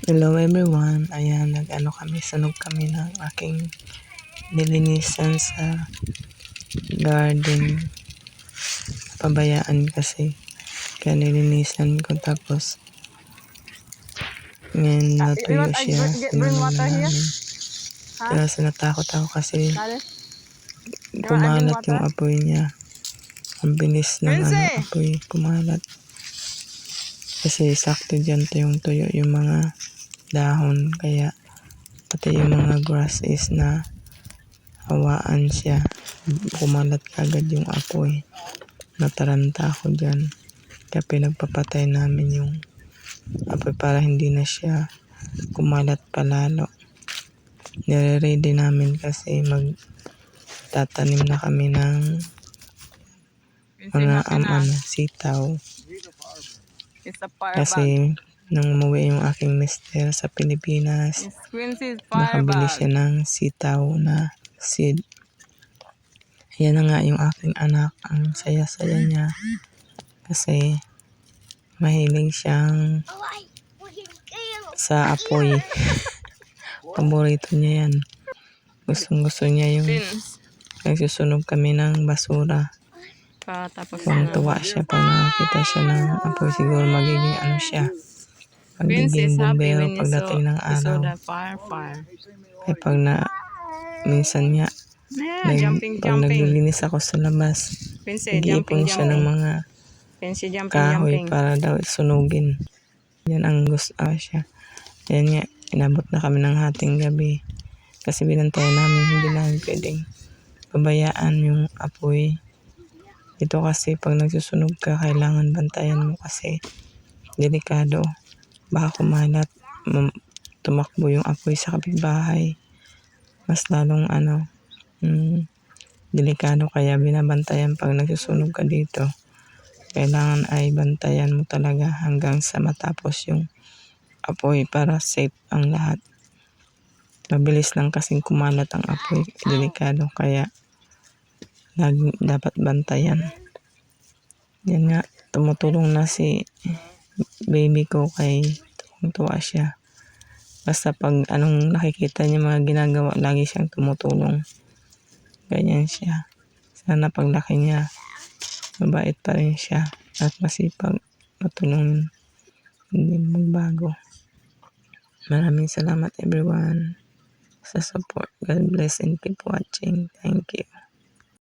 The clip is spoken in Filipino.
Hello everyone, ayan, sunog kami ng aking nilinisan sa garden. Pabayaan kasi, kaya nilinisan ko tapos ngayon natuyo siya, sinunod na namin. Kaya natakot ako kasi kumalat yung apoy niya. Ang bilis ng apoy kumalat. Kasi sakto dyan yung tuyo yung mga dahon, kaya pati yung mga grasses na hawaan siya, kumalat agad yung apoy. Nataranta ako dyan, kaya pinagpapatay namin yung apoy para hindi na siya kumalat palalo. Nire-ready namin kasi magtatanim na kami ng mga sitaw. Kasi nung umuwi yung aking mister sa Pilipinas, nakabili siya ng sitaw na seed. Yan na nga yung aking anak, ang saya-saya niya kasi mahilig siyang sa apoy. Paborito niya yan. Gustong-gusto niya yung nagsusunog kami ng basura. Kung tuwa siya pag nakakita siya ng apoy, siguro magiging siya. Magiging bumbero pagdating ng araw. Kaya pag minsan nga, pag naglilinis ako sa labas, nag-iipon siya ng mga kahoy para daw sunugin. Yan ang gusto siya. Yan nga, inabot na kami ng hating gabi. Kasi binantayan namin, hindi namin pwedeng pabayaan yung apoy. Ito kasi pag nagsusunog ka, kailangan bantayan mo kasi delikado. Baka kumalat, tumakbo yung apoy sa kapitbahay. Mas lalong delikado, kaya binabantayan pag nagsusunog ka dito. Kailangan ay bantayan mo talaga hanggang sa matapos yung apoy para safe ang lahat. Mabilis lang kasing kumalat ang apoy, delikado, kaya dapat bantayan. Yan nga, tumutulong na si baby ko, kay tuwa siya. Basta pag anong nakikita niya mga ginagawa, lagi siyang tumutulong. Ganyan siya. Sana paglaki niya, mabait pa rin siya at masipag, matulungin, hindi magbago. Maraming salamat everyone sa support. God bless and keep watching. Thank you.